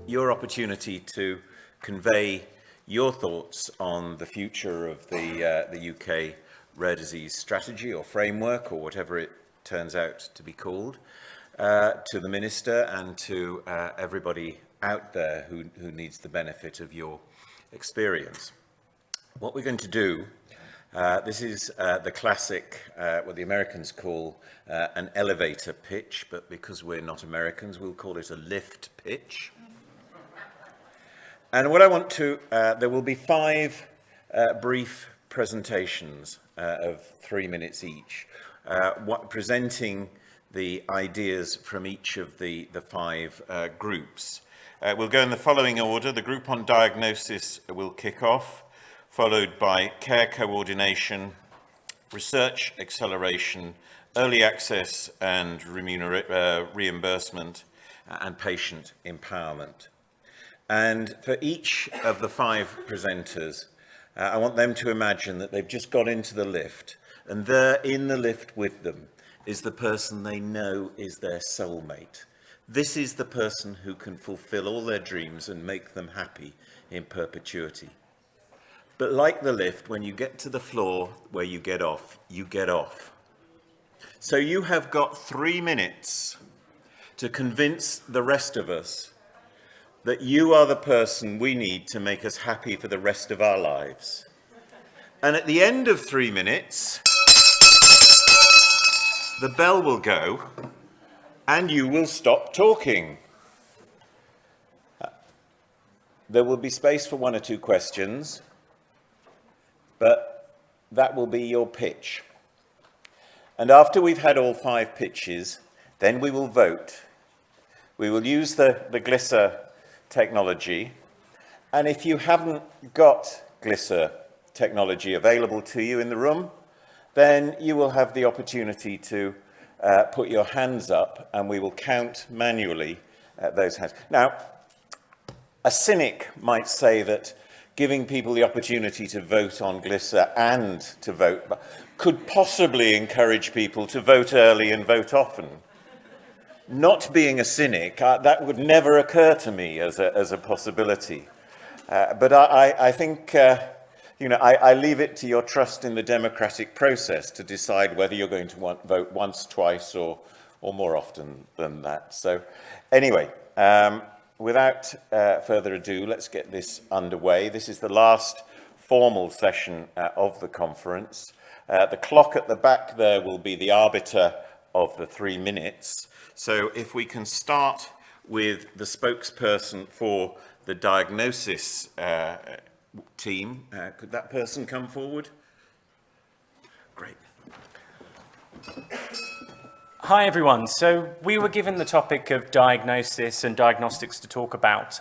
your opportunity to convey your thoughts on the future of the UK rare disease strategy or framework, or whatever it turns out to be called, to the Minister and to everybody out there who needs the benefit of your experience. What we're going to do, this is the classic, what the Americans call an elevator pitch, but because we're not Americans, we'll call it a lift pitch. And what I want to, there will be 5 brief presentations of 3 minutes each, presenting the ideas from each of the 5 groups. We'll go in the following order. The group on diagnosis will kick off, followed by care coordination, research acceleration, early access and reimbursement, and patient empowerment. And for each of the 5 presenters, I want them to imagine that they've just got into the lift, and there in the lift with them is the person they know is their soulmate. This is the person who can fulfill all their dreams and make them happy in perpetuity. But like the lift, when you get to the floor where you get off, you get off. So you have got 3 minutes to convince the rest of us that you are the person we need to make us happy for the rest of our lives. And at the end of 3 minutes, the bell will go and you will stop talking. There will be space for 1 or 2 questions, but that will be your pitch. And after we've had all 5 pitches, then we will vote. We will use the Glisser technology, and if you haven't got Glisser technology available to you in the room, then you will have the opportunity to put your hands up, and we will count manually those hands. Now, a cynic might say that giving people the opportunity to vote on Glisser and to vote could possibly encourage people to vote early and vote often. Not being a cynic, that would never occur to me as a possibility. But I think, I leave it to your trust in the democratic process to decide whether you're going to vote once, twice, or more often than that. So anyway, without further ado, let's get this underway. This is the last formal session of the conference. The clock at the back there will be the arbiter of the 3 minutes. So if we can start with the spokesperson for the diagnosis team, could that person come forward? Great. Hi everyone. So we were given the topic of diagnosis and diagnostics to talk about.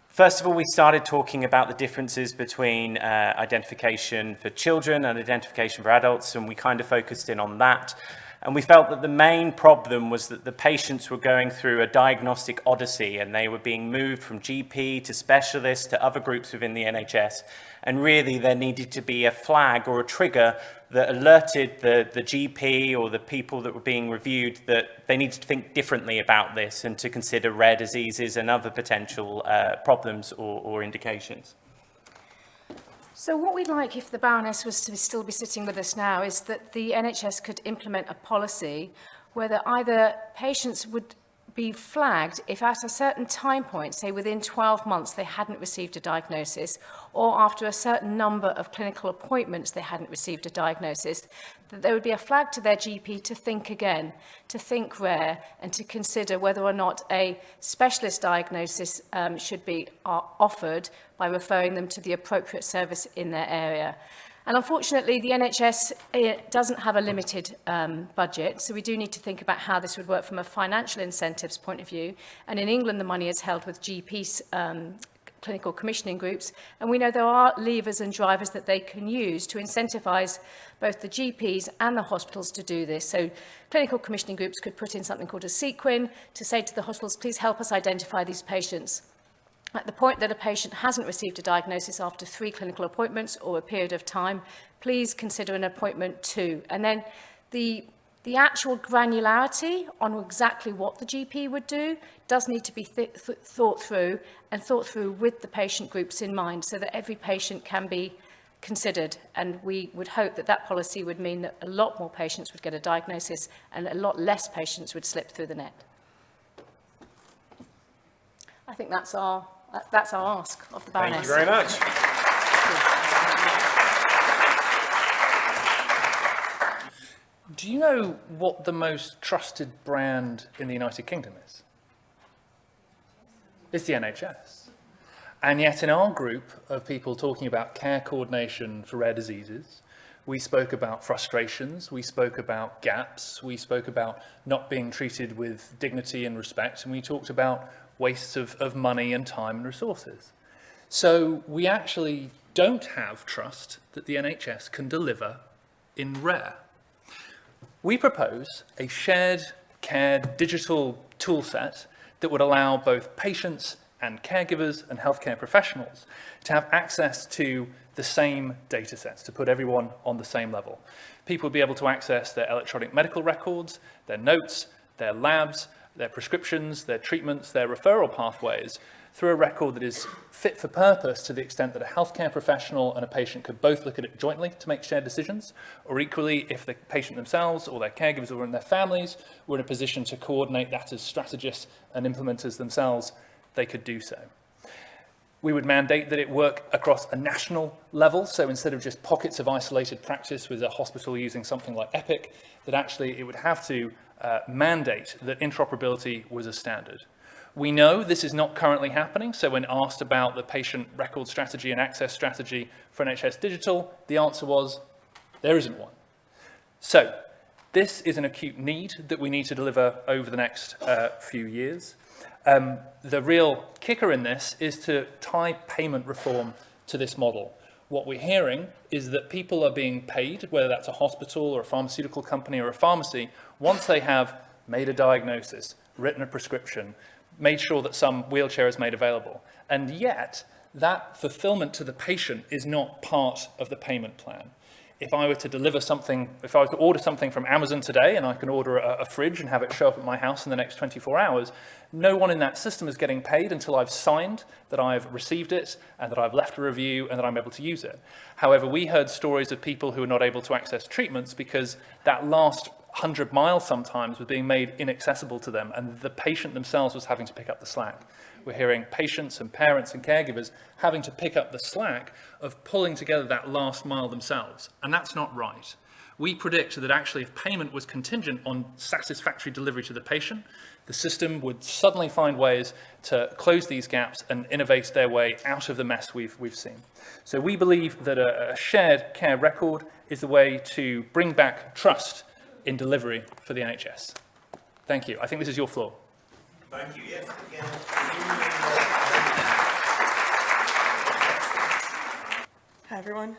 First of all, we started talking about the differences between identification for children and identification for adults, and we kind of focused in on that. And we felt that the main problem was that the patients were going through a diagnostic odyssey, and they were being moved from GP to specialists to other groups within the NHS. And really there needed to be a flag or a trigger that alerted the GP or the people that were being reviewed that they needed to think differently about this and to consider rare diseases and other potential problems or indications. So what we'd like, if the Baroness was to still be sitting with us now, is that the NHS could implement a policy where that either patients would be flagged if at a certain time point, say within 12 months, they hadn't received a diagnosis, or after a certain number of clinical appointments they hadn't received a diagnosis, that there would be a flag to their GP to think again, to think rare, and to consider whether or not a specialist diagnosis should be offered by referring them to the appropriate service in their area. And unfortunately, the NHS doesn't have a limited budget, so we do need to think about how this would work from a financial incentives point of view. And in England, the money is held with GPs, clinical commissioning groups, and we know there are levers and drivers that they can use to incentivise both the GPs and the hospitals to do this. So clinical commissioning groups could put in something called a sequin to say to the hospitals, please help us identify these patients. At the point that a patient hasn't received a diagnosis after 3 clinical appointments or a period of time, please consider an appointment 2. And then the The actual granularity on exactly what the GP would do does need to be thought through with the patient groups in mind so that every patient can be considered. And we would hope that that policy would mean that a lot more patients would get a diagnosis and a lot less patients would slip through the net. I think that's our ask of the Baroness. Thank you very much. Do you know what the most trusted brand in the United Kingdom is? It's the NHS. And yet in our group of people talking about care coordination for rare diseases, we spoke about frustrations, we spoke about gaps, we spoke about not being treated with dignity and respect, and we talked about wastes of money and time and resources. So we actually don't have trust that the NHS can deliver in rare. We propose a shared care digital toolset that would allow both patients and caregivers and healthcare professionals to have access to the same data sets, to put everyone on the same level. People would be able to access their electronic medical records, their notes, their labs, their prescriptions, their treatments, their referral pathways, through a record that is fit for purpose to the extent that a healthcare professional and a patient could both look at it jointly to make shared decisions, or equally if the patient themselves or their caregivers or in their families were in a position to coordinate that as strategists and implementers themselves, they could do so. We would mandate that it work across a national level, so instead of just pockets of isolated practice with a hospital using something like Epic, that actually it would have to mandate that interoperability was a standard. We know this is not currently happening, so when asked about the patient record strategy and access strategy for NHS Digital, the answer was, there isn't one. So this is an acute need that we need to deliver over the next few years. The real kicker in this is to tie payment reform to this model. What we're hearing is that people are being paid, whether that's a hospital or a pharmaceutical company or a pharmacy, once they have made a diagnosis, written a prescription, made sure that some wheelchair is made available. And yet, that fulfillment to the patient is not part of the payment plan. If I were to deliver something, if I were to order something from Amazon today and I can order a fridge and have it show up at my house in the next 24 hours, no one in that system is getting paid until I've signed that I've received it and that I've left a review and that I'm able to use it. However, we heard stories of people who are not able to access treatments because that last 100 miles sometimes was being made inaccessible to them and the patient themselves was having to pick up the slack. We're hearing patients and parents and caregivers having to pick up the slack of pulling together that last mile themselves, and that's not right. We predict that actually if payment was contingent on satisfactory delivery to the patient, the system would suddenly find ways to close these gaps and innovate their way out of the mess we've seen. So we believe that a shared care record is the way to bring back trust in delivery for the NHS. Thank you. I think this is your floor. Thank you. Yes, again. Hi, everyone.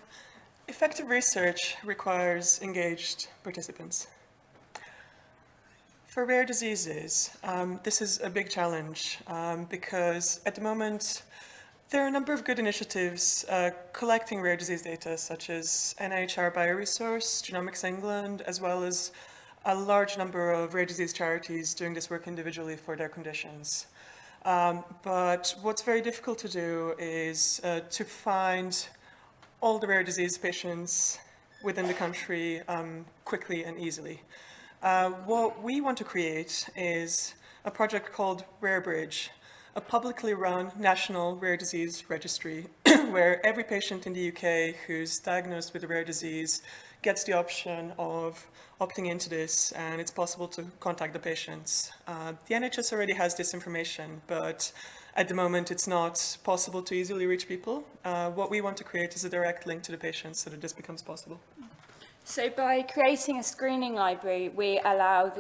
Effective research requires engaged participants. For rare diseases, this is a big challenge because at the moment, there are a number of good initiatives collecting rare disease data, such as NIHR Bioresource, Genomics England, as well as a large number of rare disease charities doing this work individually for their conditions. But what's very difficult to do is to find all the rare disease patients within the country quickly and easily. What we want to create is a project called RareBridge, a publicly run national rare disease registry where every patient in the UK who's diagnosed with a rare disease gets the option of opting into this, and it's possible to contact the patients. The NHS already has this information, but at the moment it's not possible to easily reach people. What we want to create is a direct link to the patients so that this becomes possible. So by creating a screening library, we allow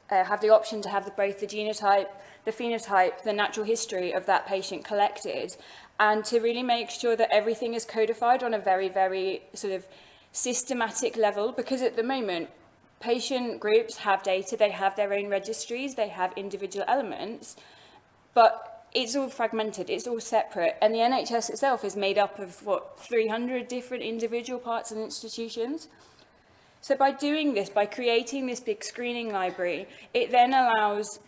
have the option to have both the genotype, the phenotype, the natural history of that patient collected, and to really make sure that everything is codified on a very, very sort of systematic level, because at the moment, patient groups have data, they have their own registries, they have individual elements, but it's all fragmented, it's all separate, and the NHS itself is made up of, 300 different individual parts and institutions. So by doing this, by creating this big screening library, it then allows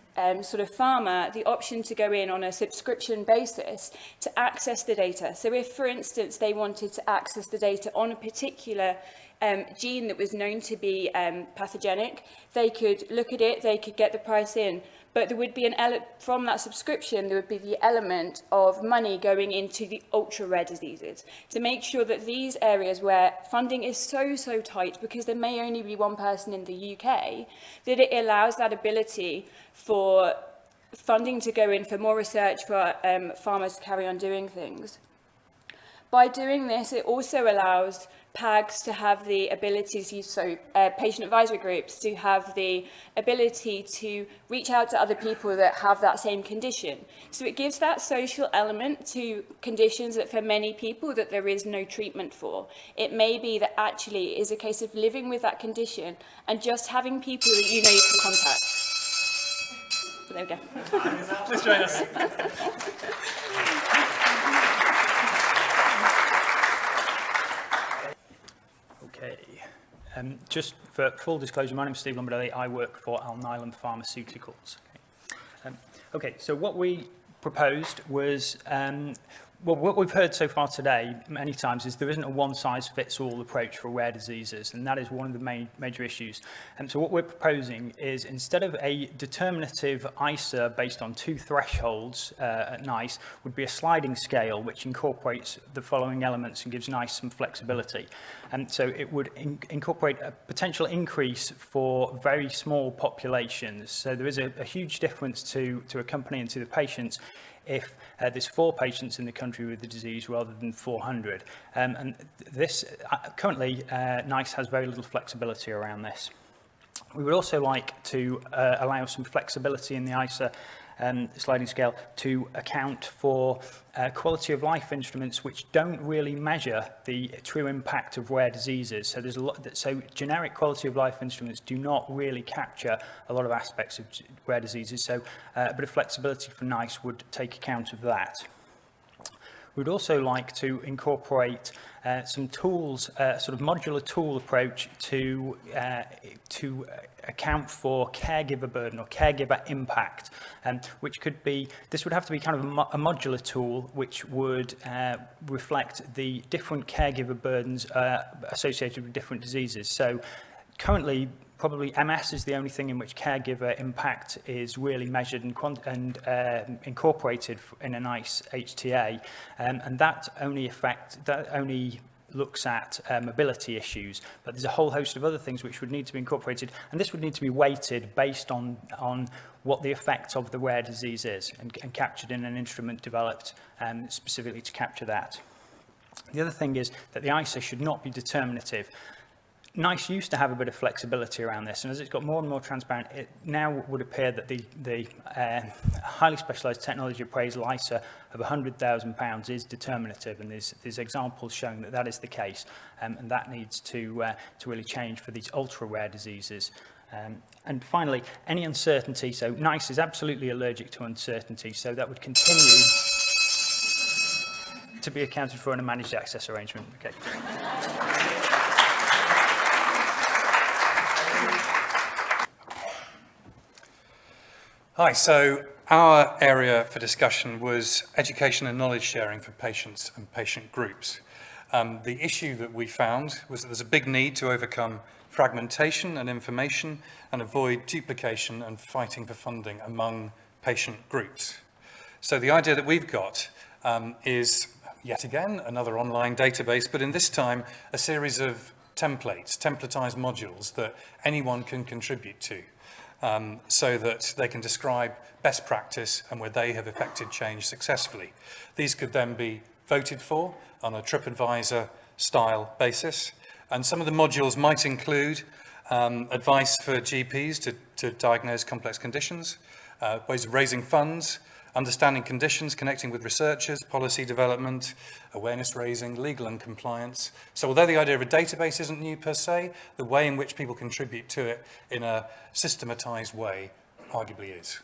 sort of pharma the option to go in on a subscription basis to access the data. So if, for instance, they wanted to access the data on a particular gene that was known to be pathogenic, they could look at it, they could get the price in. But there would be from that subscription, there would be the element of money going into the ultra-rare diseases to make sure that these areas where funding is so tight, because there may only be one person in the UK, that it allows that ability for funding to go in for more research, for farmers to carry on doing things. By doing this, it also allows PAGs to have the ability to use, patient advisory groups to have the ability to reach out to other people that have that same condition. So it gives that social element to conditions that for many people that there is no treatment for. It may be that actually it is a case of living with that condition and just having people that you know you can contact. So there we go. Please join us. Okay. Just for full disclosure, my name is Steve Lombardelli. I work for Alnylam Pharmaceuticals. Okay, so what we proposed was, well, what we've heard so far today many times is there isn't a one-size-fits-all approach for rare diseases, and that is one of the major issues. And so what we're proposing is, instead of a determinative ICER based on 2 thresholds at NICE, would be a sliding scale which incorporates the following elements and gives NICE some flexibility. And so it would incorporate a potential increase for very small populations. So there is a huge difference to a company and to the patients if there's 4 patients in the country with the disease rather than 400. And this, currently, NICE has very little flexibility around this. We would also like to allow some flexibility in the ICER sliding scale to account for quality of life instruments which don't really measure the true impact of rare diseases. So there's a lot. So generic quality of life instruments do not really capture a lot of aspects of rare diseases. So a bit of flexibility for NICE would take account of that. We'd also like to incorporate some tools, sort of modular tool approach to account for caregiver burden or caregiver impact, which could be, this would have to be kind of a modular tool which would reflect the different caregiver burdens associated with different diseases. So currently, probably MS is the only thing in which caregiver impact is really measured and incorporated in a NICE HTA, and that only looks at mobility issues, but there's a whole host of other things which would need to be incorporated, and this would need to be weighted based on what the effect of the rare disease is and captured in an instrument developed specifically to capture that. The other thing is that the ICER should not be determinative. NICE used to have a bit of flexibility around this, and as it's got more and more transparent, it now would appear that the highly specialised technology appraisal ICER of £100,000 is determinative, and there's examples showing that that is the case, and that needs to really change for these ultra-rare diseases. And finally, any uncertainty, so NICE is absolutely allergic to uncertainty, so that would continue to be accounted for in a managed access arrangement. Okay. Hi, so our area for discussion was education and knowledge sharing for patients and patient groups. The issue that we found was that there's a big need to overcome fragmentation and information and avoid duplication and fighting for funding among patient groups. So the idea that we've got is, yet again, another online database, but in this time, a series of templates, templatized modules that anyone can contribute to. So that they can describe best practice and where they have effected change successfully. These could then be voted for on a TripAdvisor style basis. And some of the modules might include advice for GPs to diagnose complex conditions, ways of raising funds, understanding conditions, connecting with researchers, policy development, awareness raising, legal and compliance. So although the idea of a database isn't new per se, the way in which people contribute to it in a systematized way arguably is.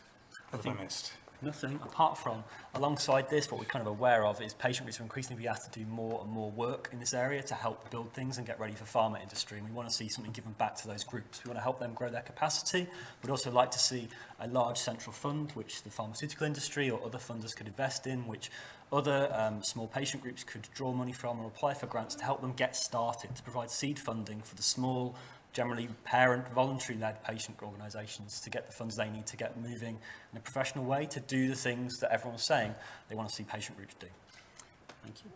What have I missed? Nothing, apart from, alongside this, what we're kind of aware of is patient groups are increasingly be asked to do more and more work in this area to help build things and get ready for pharma industry. And we want to see something given back to those groups. We want to help them grow their capacity. We'd also like to see a large central fund, which the pharmaceutical industry or other funders could invest in, which other small patient groups could draw money from or apply for grants to help them get started, to provide seed funding for the small, generally parent, voluntary-led patient organisations to get the funds they need to get moving in a professional way to do the things that everyone's saying they want to see patient groups do. Thank you.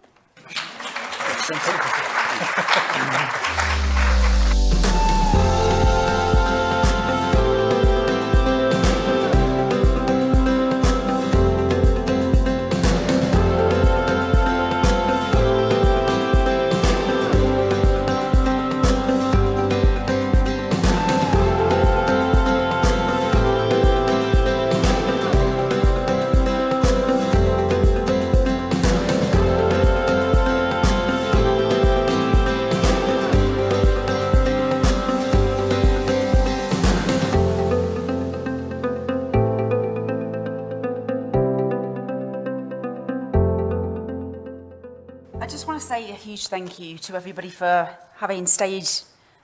Say a huge thank you to everybody for having stayed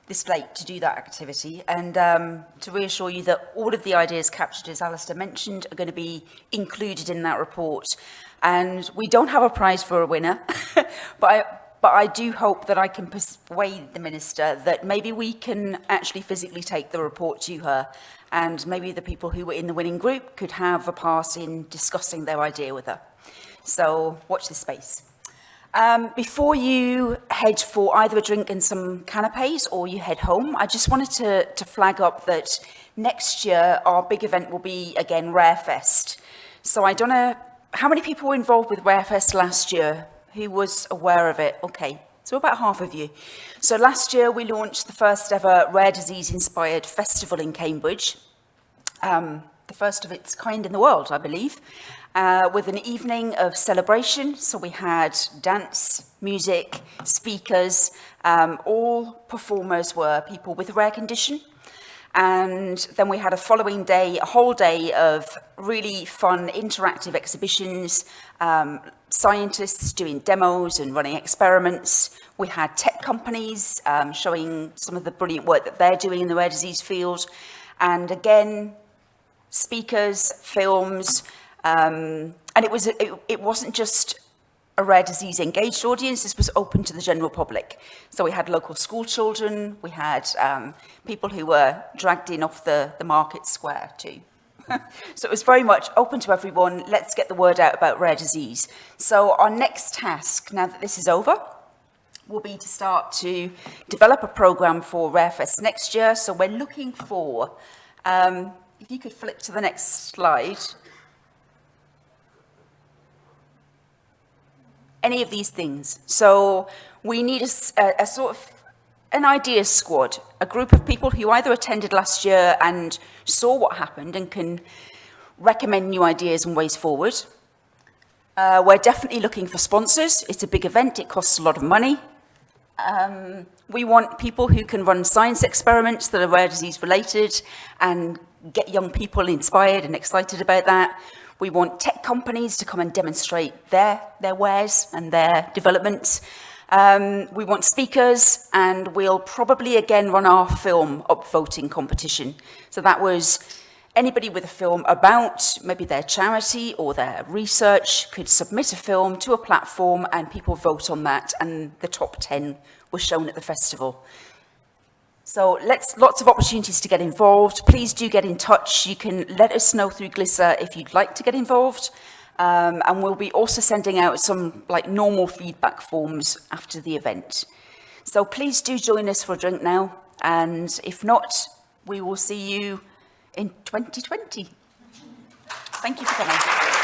this late to do that activity, and to reassure you that all of the ideas captured, as Alistair mentioned, are going to be included in that report. And we don't have a prize for a winner, but I do hope that I can persuade the Minister that maybe we can actually physically take the report to her, and maybe the people who were in the winning group could have a pass in discussing their idea with her. So watch this space. Before you head for either a drink and some canapes or you head home, I just wanted to flag up that next year our big event will be, again, RareFest. So I don't know, how many people were involved with RareFest last year? Who was aware of it? Okay, so about half of you. So last year we launched the first ever rare disease-inspired festival in Cambridge. The first of its kind in the world, I believe, with an evening of celebration. So we had dance, music, speakers, all performers were people with a rare condition. And then we had a following day, a whole day of really fun interactive exhibitions, scientists doing demos and running experiments. We had tech companies showing some of the brilliant work that they're doing in the rare disease field. And again, speakers, films, and it wasn't just a rare disease engaged audience, this was open to the general public. So we had local school children, we had people who were dragged in off the market square too. So it was very much open to everyone, let's get the word out about rare disease. So our next task, now that this is over, will be to start to develop a programme for RareFest next year. So we're looking for, if you could flip to the next slide, any of these things. So we need a sort of an idea squad, a group of people who either attended last year and saw what happened and can recommend new ideas and ways forward. We're definitely looking for sponsors. It's a big event, it costs a lot of money. We want people who can run science experiments that are rare disease related and get young people inspired and excited about that. We want tech companies to come and demonstrate their wares and their developments. We want speakers, and we'll probably again run our film upvoting competition. So that was anybody with a film about maybe their charity or their research could submit a film to a platform and people vote on that, and the top 10 were shown at the festival. So lots of opportunities to get involved. Please do get in touch. You can let us know through Glisser if you'd like to get involved. And we'll be also sending out some normal feedback forms after the event. So please do join us for a drink now. And if not, we will see you in 2020. Thank you for coming.